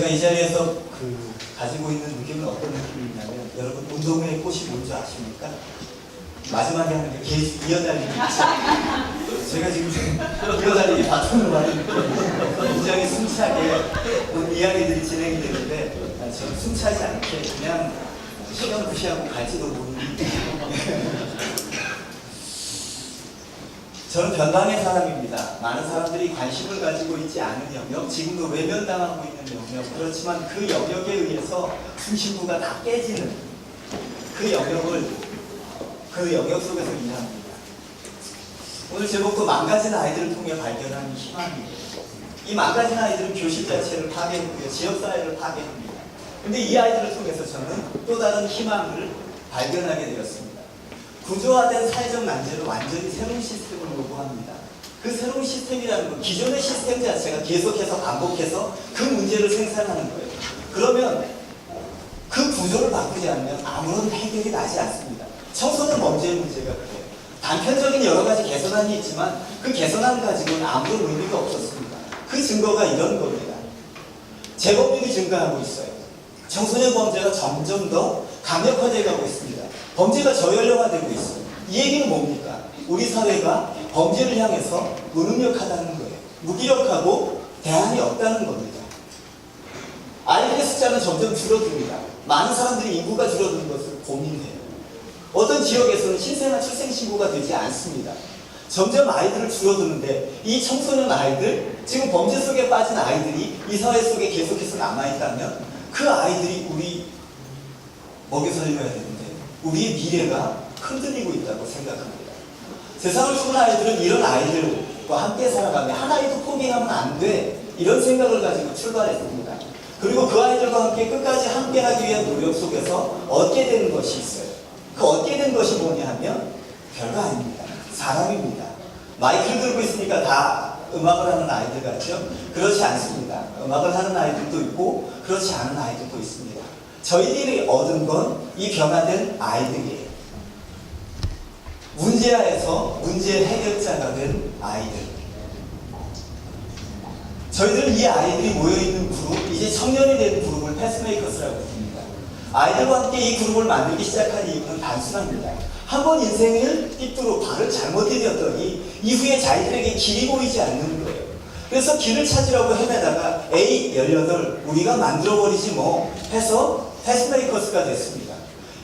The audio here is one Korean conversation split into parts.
제가 이 자리에서 가지고 있는 느낌은 어떤 느낌이냐면, 여러분 운동회의 꽃이 뭔지 아십니까? 마지막에 하는 게 계속 이어달리기. 제가 지금 이어달리기 바톤으로 하는 굉장히 숨차게 이야기들이 진행이 되는데, 저는 숨차지 않게 그냥 시간 무시하고 갈지도 모르는 저는 변방의 사람입니다. 많은 사람들이 관심을 가지고 있지 않은 영역, 지금도 외면당하고 있는 영역, 그렇지만 그 영역에 의해서 중심부가 다 깨지는 그 영역 속에서 일합니다. 오늘 제목도 망가진 아이들을 통해 발견한 희망이에요. 이 망가진 아이들은 교실 자체를 파괴했고요, 지역사회를 파괴합니다. 근데 이 아이들을 통해서 저는 또 다른 희망을 발견하게 되었습니다. 구조화된 사회적 난제로 완전히 새로운 시스템을 요구합니다. 그 새로운 시스템이라는 건 기존의 시스템 자체가 계속해서 반복해서 그 문제를 생산하는 거예요. 그러면 그 구조를 바꾸지 않으면 아무런 해결이 나지 않습니다. 청소년 범죄의 문제가 그래요. 단편적인 여러 가지 개선안이 있지만 그 개선안 가지고는 아무런 의미가 없었습니다. 그 증거가 이런 겁니다. 재범률이 증가하고 있어요. 청소년 범죄가 점점 더 강력화되어 가고 있습니다. 범죄가 저연령화되고 있어요. 이 얘기는 뭡니까? 우리 사회가 범죄를 향해서 무능력하다는 거예요. 무기력하고 대안이 없다는 겁니다. 아이들의 숫자는 점점 줄어듭니다. 많은 사람들이 인구가 줄어드는 것을 고민해요. 어떤 지역에서는 신생아 출생신고가 되지 않습니다. 점점 아이들을 줄어드는데 이 청소년 아이들, 지금 범죄 속에 빠진 아이들이 이 사회 속에 계속해서 남아있다면 그 아이들이 우리 먹여 살려야 되는데 우리의 미래가 흔들리고 있다고 생각합니다. 세상을 죽은 아이들은 이런 아이들과 함께 살아가며 한 아이도 포기하면 안 돼, 이런 생각을 가지고 출발했습니다. 그리고 그 아이들과 함께 끝까지 함께하기 위한 노력 속에서 얻게 되는 것이 있어요. 그 얻게 된 것이 뭐냐 하면 별거 아닙니다. 사람입니다. 마이크를 들고 있으니까 다 음악을 하는 아이들 같죠? 그렇지 않습니다. 음악을 하는 아이들도 있고 그렇지 않은 아이들도 있습니다. 저희들이 얻은 건 이 변화된 아이들이에요. 문제아에서 문제 해결자가 된 아이들. 저희들은 이 아이들이 모여있는 그룹, 이제 청년이 된 그룹을 패스메이커스라고 부릅니다. 아이들과 함께 이 그룹을 만들기 시작한 이유는 단순합니다. 한번 인생을 삐뚤어 발을 잘못 디뎠더니 이후에 자기들에게 길이 보이지 않는 거예요. 그래서 길을 찾으려고 헤매다가 에이 18 우리가 만들어버리지 뭐 해서 패스메이커스가 됐습니다.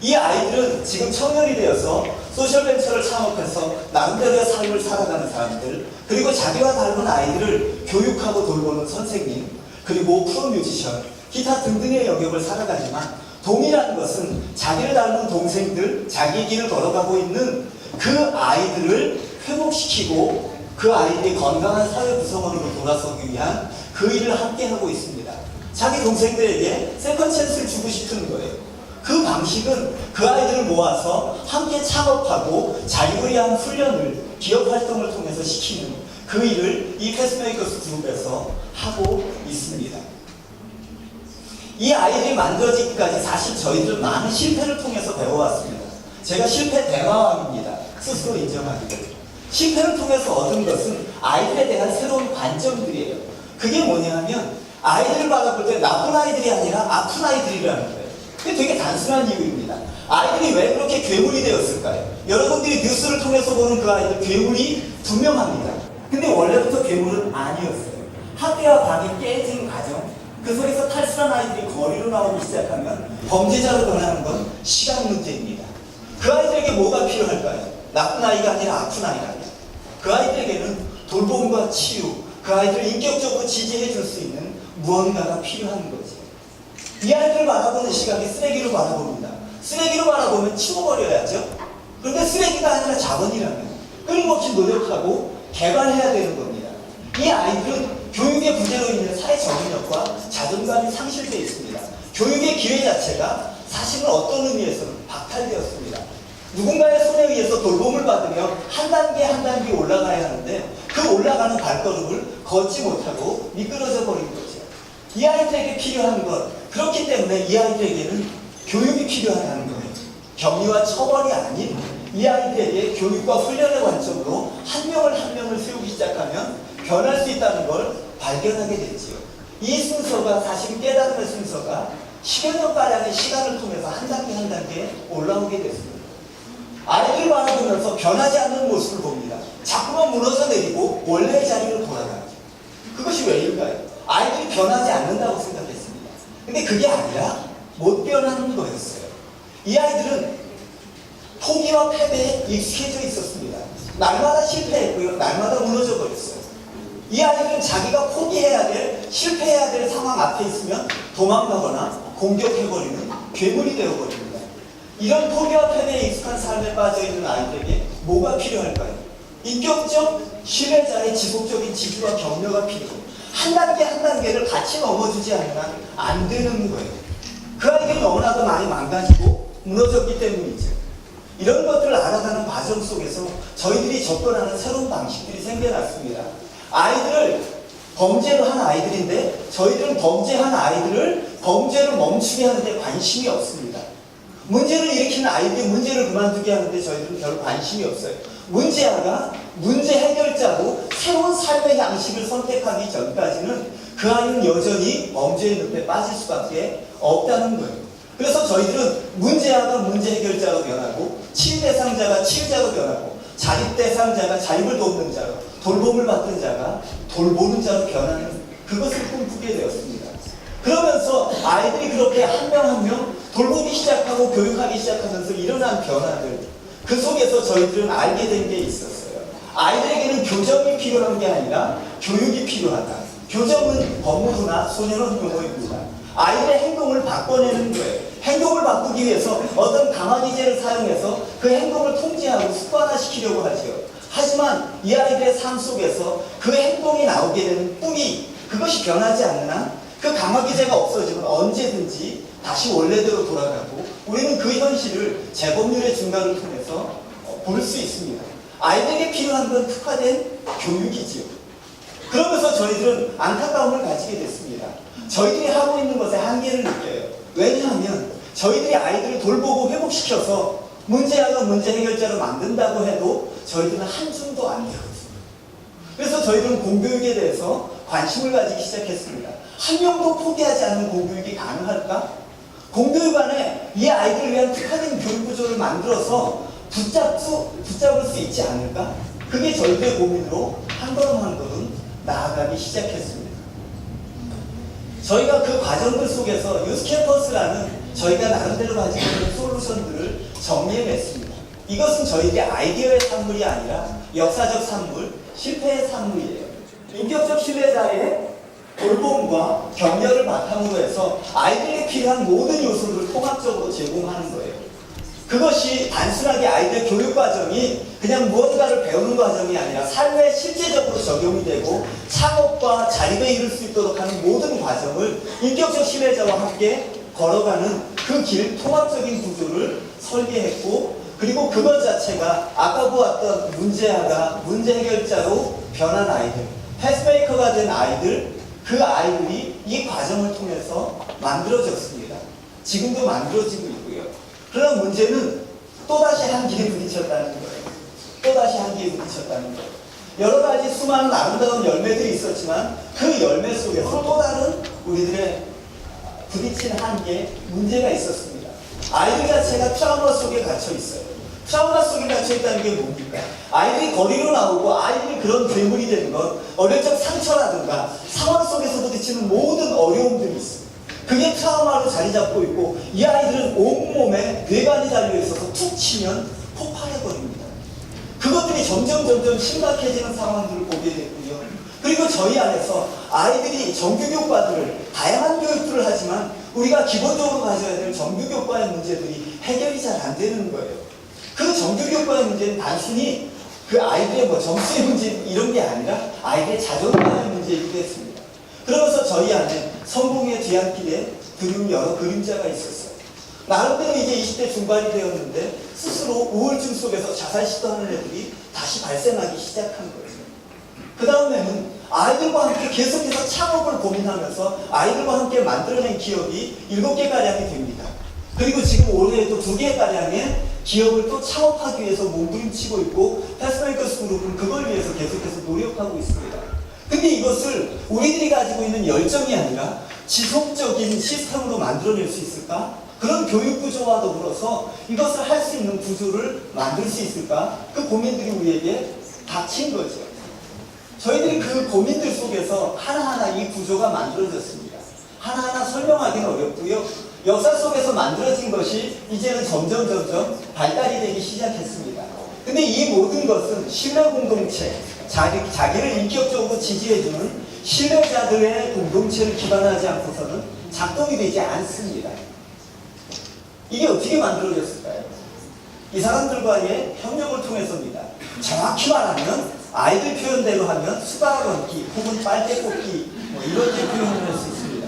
이 아이들은 지금 청년이 되어서 소셜벤처를 창업해서 나름대로의 삶을 살아가는 사람들, 그리고 자기와 닮은 아이들을 교육하고 돌보는 선생님, 그리고 프로뮤지션, 기타 등등의 영역을 살아가지만 동이라는 것은 자기를 닮은 동생들, 자기 길을 걸어가고 있는 그 아이들을 회복시키고 그 아이들이 건강한 사회 구성원으로 돌아서기 위한 그 일을 함께 하고 있습니다. 자기 동생들에게 세컨 찬스를 주고 싶은 거예요. 그 방식은 그 아이들을 모아서 함께 창업하고 자유를 위한 훈련을 기업 활동을 통해서 시키는 그 일을 이 패스메이커스 그룹에서 하고 있습니다. 이 아이들이 만들어지기까지 사실 저희들은 많은 실패를 통해서 배워왔습니다. 제가 실패 대마왕입니다. 스스로 인정하기를. 실패를 통해서 얻은 것은 아이들에 대한 새로운 관점들이에요. 그게 뭐냐 하면 아이들을 바라볼 때 나쁜 아이들이 아니라 아픈 아이들이라는 거예요. 그게 되게 단순한 이유입니다. 아이들이 왜 그렇게 괴물이 되었을까요? 여러분들이 뉴스를 통해서 보는 그 아이들 괴물이 분명합니다. 근데 원래부터 괴물은 아니었어요. 학대와 방이 깨진 과정, 그 속에서 탈출한 아이들이 거리로 나오기 시작하면 범죄자로 변하는 건 시간 문제입니다. 그 아이들에게 뭐가 필요할까요? 나쁜 아이가 아니라 아픈 아이가. 그 아이들에게는 돌봄과 치유, 그 아이들을 인격적으로 지지해 줄 수 있는 무언가가 필요한 거죠. 이 아이들을 바라보는 시각이 쓰레기로 바라봅니다. 쓰레기로 바라보면 치워버려야죠. 그런데 쓰레기가 아니라 자본이라면 끊임없이 노력하고 개발해야 되는 겁니다. 이 아이들은 교육의 부재로 인해 사회 적응력과 자존감이 상실되어 있습니다. 교육의 기회 자체가 사실은 어떤 의미에서는 박탈되었습니다. 누군가의 손에 의해서 돌봄을 받으며 한 단계 한 단계 올라가야 하는데 그 올라가는 발걸음을 걷지 못하고 미끄러져 버린 거죠. 이 아이들에게 필요한 것, 그렇기 때문에 이 아이들에게는 교육이 필요하다는 거예요. 격리와 처벌이 아닌 이 아이들에게 교육과 훈련의 관점으로 한 명을 한 명을 세우기 시작하면 변할 수 있다는 걸 발견하게 됐지요. 이 순서가 사실 깨달음의 순서가 10여 년가량의 시간을 통해서 한 단계 한 단계 올라오게 됐습니다. 아이들을 바라보면서 변하지 않는 모습을 봅니다. 자꾸만 무너져 내리고 원래의 자리로 돌아가죠. 그것이 왜일까요? 아이들이 변하지 않는다고 생각했습니다. 근데 그게 아니라 못 변하는 거였어요. 이 아이들은 포기와 패배에 익숙해져 있었습니다. 날마다 실패했고요. 날마다 무너져 버렸어요. 이 아이들은 자기가 포기해야 될, 실패해야 될 상황 앞에 있으면 도망가거나 공격해버리는 괴물이 되어버립니다. 이런 포기와 패배에 익숙한 삶에 빠져있는 아이들에게 뭐가 필요할까요? 인격적 신뢰자의 지속적인 지지와 격려가 필요해요. 한 단계 한 단계를 같이 넘어주지 않으면 안 되는 거예요. 그 아이들이 너무나도 많이 망가지고 무너졌기 때문이죠. 이런 것들을 알아가는 과정 속에서 저희들이 접근하는 새로운 방식들이 생겨났습니다. 아이들을 범죄로 한 아이들인데 저희들은 범죄한 아이들을 범죄를 멈추게 하는데 관심이 없습니다. 문제를 일으키는 아이들이 문제를 그만두게 하는데 저희들은 별 관심이 없어요. 문제아가 문제 해결자로 새로운 삶의 양식을 선택하기 전까지는 그 아이는 여전히 범죄의 늪에 빠질 수밖에 없다는 거예요. 그래서 저희들은 문제아가 문제 해결자로 변하고 치유 대상자가 치유자로 변하고 자립 대상자가 자립을 돕는 자로 돌봄을 받던 자가 돌보는 자로 변하는 그것을 꿈꾸게 되었습니다. 그러면서 아이들이 그렇게 한 명 한 명 돌보기 시작하고 교육하기 시작하면서 일어난 변화들 그 속에서 저희들은 알게 된 게 있었어요. 아이들에게는 교정이 필요한 게 아니라 교육이 필요하다. 교정은 법무부나 소년원 용어입니다. 아이들의 행동을 바꿔내는 거예요. 행동을 바꾸기 위해서 어떤 강화기제를 사용해서 그 행동을 통제하고 습관화시키려고 하죠. 하지만 이 아이들의 삶 속에서 그 행동이 나오게 되는 뿌리 그것이 변하지 않는 한 그 강화기제가 없어지면 언제든지 다시 원래대로 돌아가고 우리는 그 현실을 재범률의 증가를 통해서 볼 수 있습니다. 아이들에게 필요한 건 특화된 교육이지요. 그러면서 저희들은 안타까움을 가지게 됐습니다. 저희들이 하고 있는 것에 한계를 느껴요. 왜냐하면 저희들이 아이들을 돌보고 회복시켜서 문제아가 문제 해결자로 만든다고 해도 저희들은 한 줌도 안 되거든요. 그래서 저희들은 공교육에 대해서 관심을 가지기 시작했습니다. 한 명도 포기하지 않는 공교육이 가능할까? 공교육 안에 이 아이들을 위한 특화된 교육 구조를 만들어서 붙잡을 수 있지 않을까? 그게 저희들의 고민으로 한 걸음 한 걸음 나아가기 시작했습니다. 저희가 그 과정들 속에서 유스캠퍼스라는 저희가 나름대로 가지고 있는 솔루션들을 정리해냈습니다. 이것은 저희들의 아이디어의 산물이 아니라 역사적 산물, 실패의 산물이에요. 인격적 신뢰자의 돌봄과 격려를 바탕으로 해서 아이들에게 필요한 모든 요소를 통합적으로 제공하는 거예요. 그것이 단순하게 아이들 교육 과정이 그냥 무언가를 배우는 과정이 아니라 삶에 실제적으로 적용이 되고 창업과 자립에 이를 수 있도록 하는 모든 과정을 인격적 신뢰자와 함께 걸어가는 그 길 통합적인 구조를 설계했고 그리고 그것 자체가 아까 보았던 문제아가 문제 해결자로 변한 아이들 패스메이커가 된 아이들 그 아이들이 이 과정을 통해서 만들어졌습니다. 지금도 만들어지고 있고요. 그러나 문제는 또다시 한계에 부딪혔다는 거예요. 또다시 한계에 부딪혔다는 거예요. 여러 가지 수많은 아름다운 열매들이 있었지만 그 열매 속에서 또 다른 우리들의 부딪힌 한계, 문제가 있었습니다. 아이들 자체가 트라우마 속에 갇혀 있어요. 트라우마 속에 갇혀 있다는 게 뭡니까? 아이들이 거리로 나오고 아이들이 그런 괴물이 되는 건 어릴 적 상처라든가 상황 속에서 부딪히는 모든 어려움들이 있어요. 그게 트라우마로 자리 잡고 있고 이 아이들은 온몸에 뇌관이 달려있어서 툭 치면 폭발해버립니다. 그것들이 점점 심각해지는 상황들을 보게 됐고요. 그리고 저희 안에서 아이들이 정규교과들을 다양한 교육들을 하지만 우리가 기본적으로 가져야 될 정규교과의 문제들이 해결이 잘 안 되는 거예요. 그 정규교과의 문제는 단순히 그 아이들의 점수의 문제 이런 게 아니라 아이들의 자존감의 문제이기도 했습니다. 그러면서 저희 안에 성공의 뒤안길에 그리운 여러 그림자가 있었어요. 나름대로 이제 20대 중반이 되었는데 스스로 우울증 속에서 자살 시도하는 애들이 다시 발생하기 시작한 거예요. 그 다음에는 아이들과 함께 계속해서 창업을 고민하면서 아이들과 함께 만들어낸 기업이 7개가량이 됩니다. 그리고 지금 올해에도 2개가량의 기업을 또 창업하기 위해서 몸부림치고 있고 패스메이커스 그룹은 그걸 위해서 계속해서 노력하고 있습니다. 근데 이것을 우리들이 가지고 있는 열정이 아니라 지속적인 시스템으로 만들어낼 수 있을까? 그런 교육 구조와 더불어서 이것을 할 수 있는 구조를 만들 수 있을까? 그 고민들이 우리에게 닥친 거죠. 저희들이 그 고민들 속에서 하나하나 이 구조가 만들어졌습니다. 하나하나 설명하기는 어렵고요. 역사 속에서 만들어진 것이 이제는 점점 발달이 되기 시작했습니다. 근데 이 모든 것은 신뢰 공동체, 자기를 인격적으로 지지해주는 신뢰자들의 공동체를 기반하지 않고서는 작동이 되지 않습니다. 이게 어떻게 만들어졌을까요? 이 사람들과의 협력을 통해서입니다. 정확히 말하면 아이들 표현대로 하면 수박 얹기 혹은 빨대 꽂기 이렇게 표현을 할 수 있습니다.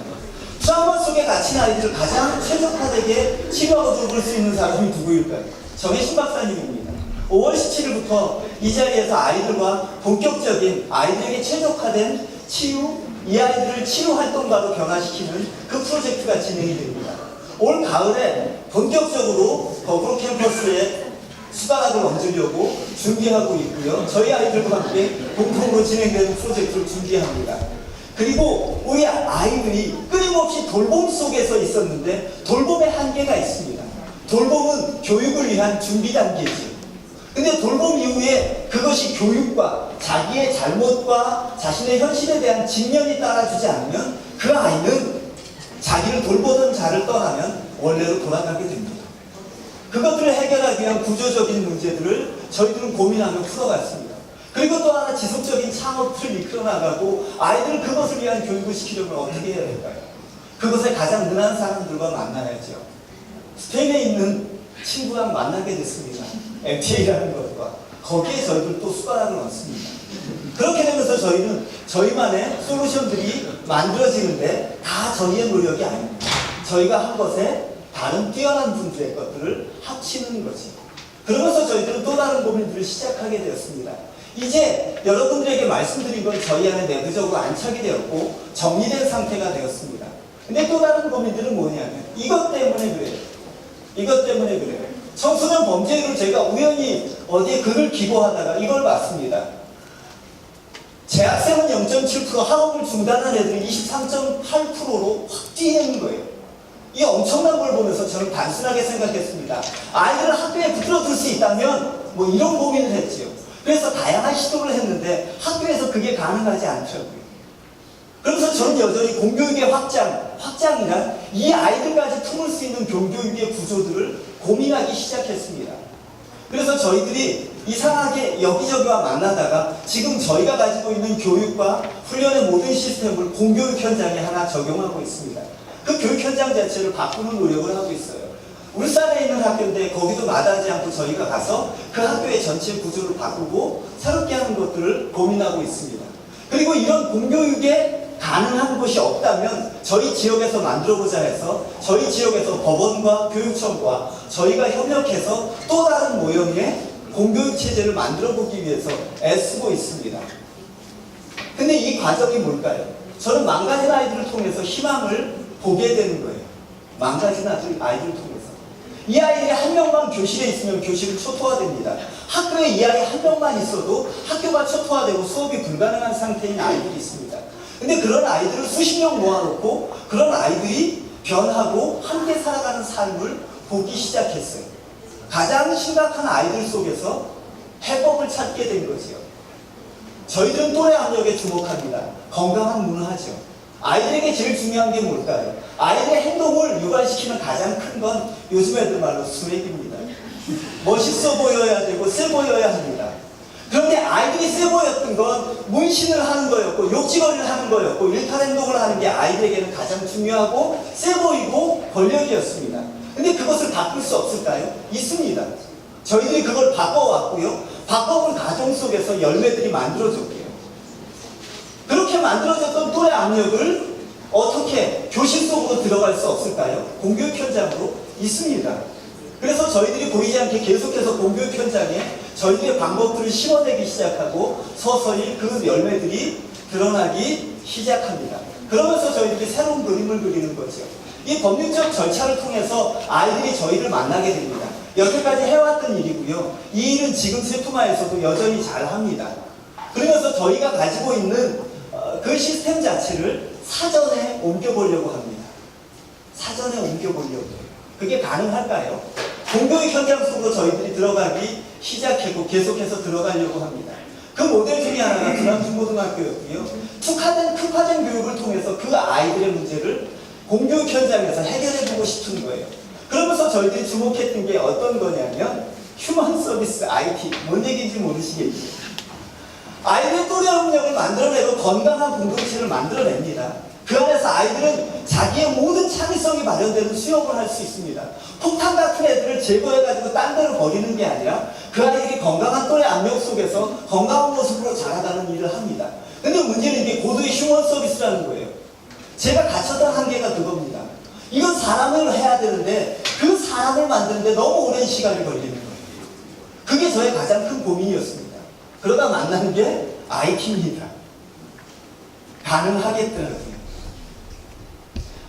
트라우마 속에 갇힌 아이들을 가장 최적화되게 치료하고 줄 수 있는 사람이 누구일까요? 정혜신 박사님입니다. 5월 17일부터 이 자리에서 아이들과 본격적인 아이들에게 최적화된 치유, 이 아이들을 치유 활동가로 변화시키는 그 프로젝트가 진행이 됩니다. 올 가을에 본격적으로 거꾸로 캠퍼스에 수다락을 얹으려고 준비하고 있고요. 저희 아이들과 함께 공통으로 진행되는 프로젝트를 준비합니다. 그리고 우리 아이들이 끊임없이 돌봄 속에서 있었는데 돌봄의 한계가 있습니다. 돌봄은 교육을 위한 준비 단계지. 근데 돌봄 이후에 그것이 교육과 자기의 잘못과 자신의 현실에 대한 직면이 따라주지 않으면 그 아이는 자기를 돌보던 자를 떠나면 원래로 돌아가게 됩니다. 그것들을 해결하기 위한 구조적인 문제들을 저희들은 고민하며 풀어갔습니다. 그리고 또 하나 지속적인 창업을 이끌어 나가고 아이들 그것을 위한 교육을 시키려면 어떻게 해야 될까요? 그것에 가장 능한 사람들과 만나야죠. 스페인에 있는 친구랑 만나게 됐습니다. MTA라는 것과 거기에 저희들 또 숟가락을 얹습니다. 그렇게 되면서 저희는 저희만의 솔루션들이 만들어지는데 다 저희의 노력이 아닙니다. 저희가 한 것에 다른 뛰어난 분들의 것들을 합치는 거지. 그러면서 저희들은 또 다른 고민들을 시작하게 되었습니다. 이제 여러분들에게 말씀드린 건 저희 안에 내부적으로 안착이 되었고 정리된 상태가 되었습니다. 근데 또 다른 고민들은 뭐냐면 이것 때문에 그래요. 이것 때문에 그래요. 청소년 범죄율을 제가 우연히 어디에 글을 기고하다가 이걸 봤습니다. 재학생은 0.7%, 학업을 중단한 애들이 23.8%로 확 뛰는 거예요. 이 엄청난 걸 보면서 저는 단순하게 생각했습니다. 아이들을 학교에 붙들어둘 수 있다면 뭐 이런 고민을 했지요. 그래서 다양한 시도를 했는데 학교에서 그게 가능하지 않더라고요. 그래서 저는 여전히 공교육의 확장이란 이 아이들까지 품을 수 있는 공교육의 구조들을 고민하기 시작했습니다. 그래서 저희들이 이상하게 여기저기와 만나다가 지금 저희가 가지고 있는 교육과 훈련의 모든 시스템을 공교육 현장에 하나 적용하고 있습니다. 그 교육 현장 자체를 바꾸는 노력을 하고 있어요. 울산에 있는 학교인데 거기도 마다하지 않고 저희가 가서 그 학교의 전체 구조를 바꾸고 새롭게 하는 것들을 고민하고 있습니다. 그리고 이런 공교육에 가능한 곳이 없다면 저희 지역에서 만들어보자 해서 저희 지역에서 법원과 교육청과 저희가 협력해서 또 다른 모형의 공교육 체제를 만들어보기 위해서 애쓰고 있습니다. 근데 이 과정이 뭘까요? 저는 망가진 아이들을 통해서 희망을 보게 되는 거예요. 망가진 아이들을 통해서. 이 아이들이 한 명만 교실에 있으면 교실은 초토화됩니다. 학교에 이 아이 한 명만 있어도 학교가 초토화되고 수업이 불가능한 상태인 아이들이 있습니다. 근데 그런 아이들을 수십 명 모아놓고 그런 아이들이 변하고 함께 살아가는 삶을 보기 시작했어요. 가장 심각한 아이들 속에서 해법을 찾게 된 거지요. 저희들은 또래 압력에 주목합니다. 건강한 문화죠. 아이들에게 제일 중요한 게 뭘까요? 아이들의 행동을 유발시키는 가장 큰 건 요즘 애들 말로 스웩입니다. 멋있어 보여야 되고 세 보여야 합니다. 그런데 아이들이 세 보였던 건 문신을 하는 거였고 욕지거리를 하는 거였고 일탈 행동을 하는 게 아이들에게는 가장 중요하고 세 보이고 권력이었습니다. 근데 그것을 바꿀 수 없을까요? 있습니다. 저희들이 그걸 바꿔왔고요. 바꿔온 가정 속에서 열매들이 만들어졌고요. 그렇게 만들어졌던 또래 압력을 어떻게 교실 속으로 들어갈 수 없을까요? 공교육 현장으로 있습니다. 그래서 저희들이 보이지 않게 계속해서 공교육 현장에 저희들의 방법들을 심어내기 시작하고 서서히 그 열매들이 드러나기 시작합니다. 그러면서 저희들이 새로운 그림을 그리는 거죠. 이 법률적 절차를 통해서 아이들이 저희를 만나게 됩니다. 여태까지 해왔던 일이고요. 이 일은 지금 세품화에서도 여전히 잘 합니다. 그러면서 저희가 가지고 있는 그 시스템 자체를 사전에 옮겨보려고 합니다. 사전에 옮겨보려고. 그게 가능할까요? 공교육 현장 속으로 저희들이 들어가기 시작했고 계속해서 들어가려고 합니다. 그 모델 중에 하나가 중앙중고등학교였고요. 특화된 교육을 통해서 그 아이들의 문제를 공교육 현장에서 해결해보고 싶은 거예요. 그러면서 저희들이 주목했던 게 어떤 거냐면 휴먼 서비스 IT. 뭔 얘기인지 모르시겠죠? 아이들의 또래 협력을 만들어내고 건강한 공동체를 만들어냅니다. 그 안에서 아이들은 자기의 모든 창의성이 발현되는 수업을 할 수 있습니다. 폭탄 같은 애들을 제거해가지고 딴 데로 버리는 게 아니라 그 아이들이 건강한 또래 압력 속에서 건강한 모습으로 자라가는 일을 합니다. 근데 문제는 이게 고도의 휴먼 서비스라는 거예요. 제가 갇혔던 한계가 그겁니다. 이건 사람을 해야 되는데 그 사람을 만드는데 너무 오랜 시간이 걸리는 거예요. 그게 저의 가장 큰 고민이었습니다. 그러다 만난 게 IT입니다. 가능하겠더라고요.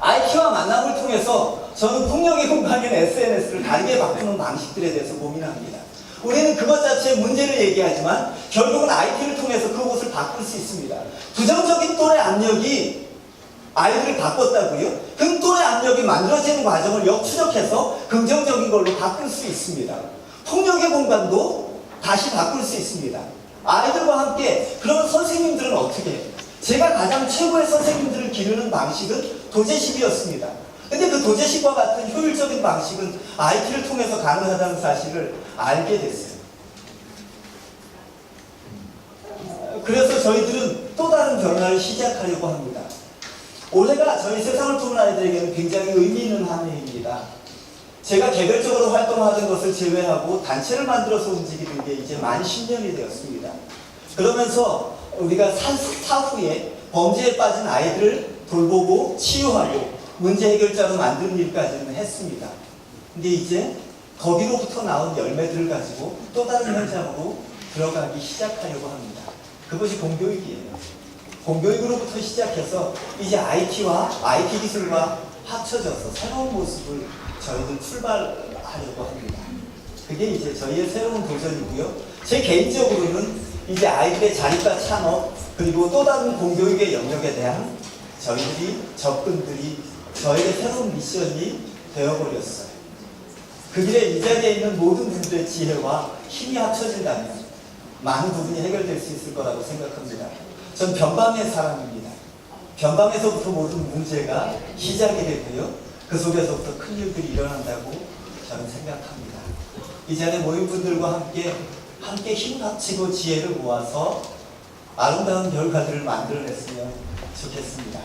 IT와 만남을 통해서 저는 폭력의 공간인 SNS를 다르게 바꾸는 방식들에 대해서 고민합니다. 우리는 그것 자체의 문제를 얘기하지만 결국은 IT를 통해서 그것을 바꿀 수 있습니다. 부정적인 또래 압력이 아이들을 바꿨다고요? 그 또래 압력이 만들어지는 과정을 역추적해서 긍정적인 걸로 바꿀 수 있습니다. 폭력의 공간도 다시 바꿀 수 있습니다. 아이들과 함께. 그러면 선생님들은 어떻게 해요? 제가 가장 최고의 선생님들을 기르는 방식은 도제식이었습니다. 근데 그 도제식과 같은 효율적인 방식은 IT를 통해서 가능하다는 사실을 알게 됐어요. 그래서 저희들은 또 다른 변화를 시작하려고 합니다. 올해가 저희 세상을 보는 아이들에게는 굉장히 의미 있는 한 해입니다. 제가 개별적으로 활동하던 것을 제외하고 단체를 만들어서 움직이는 게 이제 만 10년이 되었습니다. 그러면서 우리가 사후에 범죄에 빠진 아이들을 돌보고 치유하고 문제 해결자로 만드는 일까지는 했습니다. 근데 이제 거기로부터 나온 열매들을 가지고 또 다른 현장으로 들어가기 시작하려고 합니다. 그것이 공교육이에요. 공교육으로부터 시작해서 이제 IT 기술과 합쳐져서 새로운 모습을 저희들 출발하려고 합니다. 그게 이제 저희의 새로운 도전이고요. 제 개인적으로는 이제 아이들의 자립과 창업 그리고 또 다른 공교육의 영역에 대한 저희들이 접근들이 저희의 새로운 미션이 되어버렸어요. 그 길에 이 자리에 있는 모든 분들의 지혜와 힘이 합쳐진다면 많은 부분이 해결될 수 있을 거라고 생각합니다. 전 변방의 사람입니다. 변방에서부터 모든 문제가 시작이 되고요. 그 속에서부터 큰 일들이 일어난다고 저는 생각합니다. 이 자리에 모인 분들과 함께 힘 합치고 지혜를 모아서 아름다운 결과들을 만들어냈으면 좋겠습니다.